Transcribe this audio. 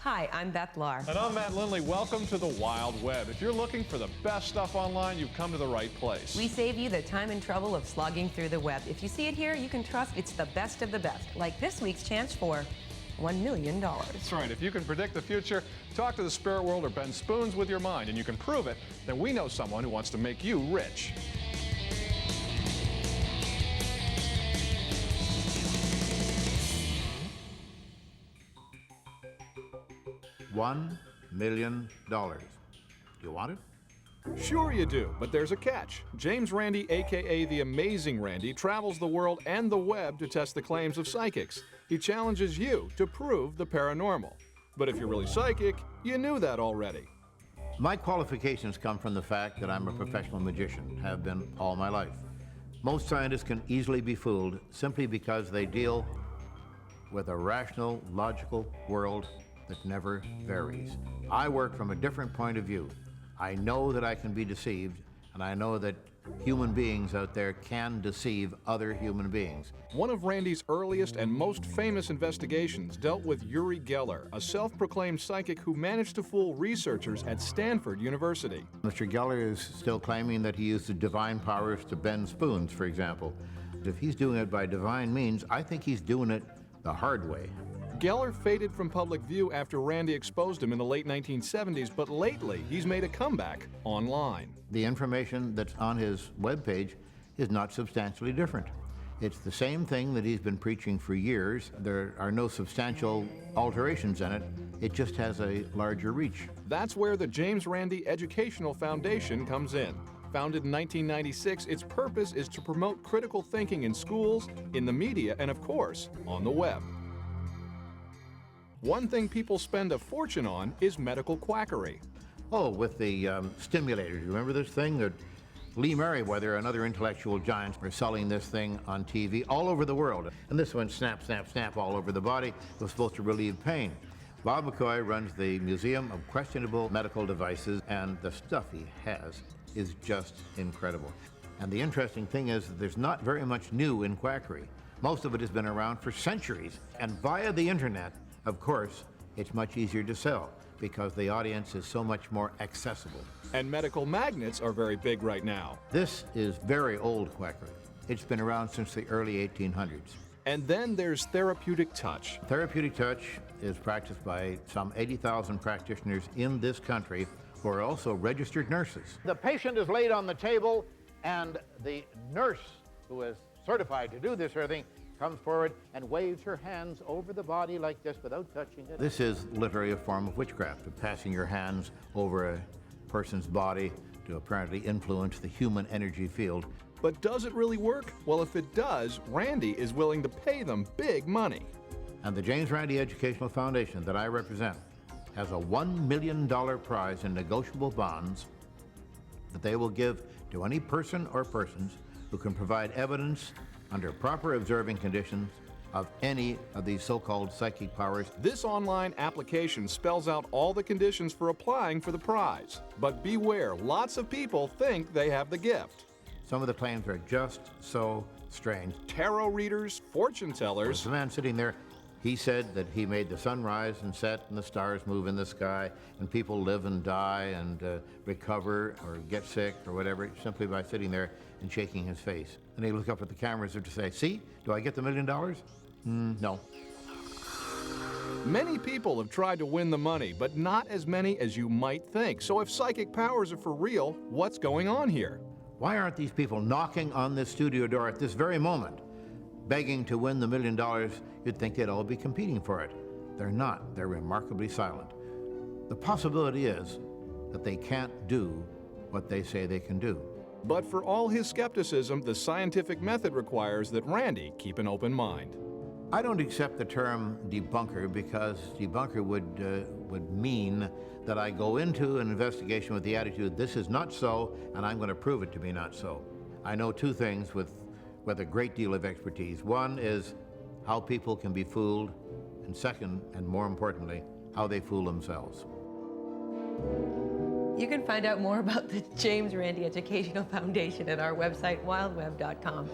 Hi, I'm Beth Lahr. And I'm Matt Lindley. Welcome to the Wild Web. If you're looking for the best stuff online, you've come to the right place. We save you the time and trouble of slogging through the web. If you see it here, you can trust it's the best of the best, like this week's chance for $1 million. That's right. If you can predict the future, talk to the spirit world or bend spoons with your mind, and you can prove it, then we know someone who wants to make you rich. $1 million. You want it? Sure you do, but there's a catch. James Randi, a.k.a. the Amazing Randi, travels the world and the web to test the claims of psychics. He challenges you to prove the paranormal. But if you're really psychic, you knew that already. My qualifications come from the fact that I'm a professional magician, have been all my life. Most scientists can easily be fooled simply because they deal with a rational, logical world that never varies. I work from a different point of view. I know that I can be deceived, and I know that human beings out there can deceive other human beings. One of Randi's earliest and most famous investigations dealt with Uri Geller, a self-proclaimed psychic who managed to fool researchers at Stanford University. Mr. Geller is still claiming that he used the divine powers to bend spoons, for example. If he's doing it by divine means, I think he's doing it the hard way. Geller faded from public view after Randi exposed him in the late 1970s, but lately he's made a comeback online. The information that's on his webpage is not substantially different. It's the same thing that he's been preaching for years. There are no substantial alterations in it. It just has a larger reach. That's where the James Randi Educational Foundation comes in. Founded in 1996, its purpose is to promote critical thinking in schools, in the media, and of course, on the web. One thing people spend a fortune on is medical quackery. Oh, with the stimulators. Remember this thing that Lee Merriweather and other intellectual giants were selling this thing on TV all over the world. And this one, snap, snap, snap, all over the body, was supposed to relieve pain. Bob McCoy runs the Museum of Questionable Medical Devices, and the stuff he has is just incredible. And the interesting thing is that there's not very much new in quackery. Most of it has been around for centuries. And via the internet, of course, it's much easier to sell because the audience is so much more accessible. And medical magnets are very big right now. This is very old quackery. It's been around since the early 1800s. And then there's therapeutic touch. Therapeutic touch is practiced by some 80,000 practitioners in this country who are also registered nurses. The patient is laid on the table, and the nurse, who is certified to do this sort of thing, comes forward and waves her hands over the body like this without touching it. This is literally a form of witchcraft, of passing your hands over a person's body to apparently influence the human energy field. But does it really work? Well, if it does, Randi is willing to pay them big money. And the James Randi Educational Foundation that I represent has a $1 million prize in negotiable bonds that they will give to any person or persons who can provide evidence under proper observing conditions of any of these so-called psychic powers. This online application spells out all the conditions for applying for the prize. But beware, lots of people think they have the gift. Some of the claims are just so strange. Tarot readers, fortune tellers. There's a man sitting there. He said that he made the sun rise and set and the stars move in the sky, and people live and die and recover or get sick or whatever simply by sitting there and shaking his face. And they look up at the cameras to say, see, do I get the $1 million? No. Many people have tried to win the money, but not as many as you might think. So if psychic powers are for real, what's going on here? Why aren't these people knocking on this studio door at this very moment, begging to win the $1 million? You'd think they'd all be competing for it. They're not. They're remarkably silent. The possibility is that they can't do what they say they can do. But for all his skepticism, the scientific method requires that Randi keep an open mind. I don't accept the term debunker because debunker would mean that I go into an investigation with the attitude, this is not so, and I'm going to prove it to be not so. I know two things with a great deal of expertise. One is how people can be fooled, and second, and more importantly, how they fool themselves. You can find out more about the James Randi Educational Foundation at our website, wildweb.com.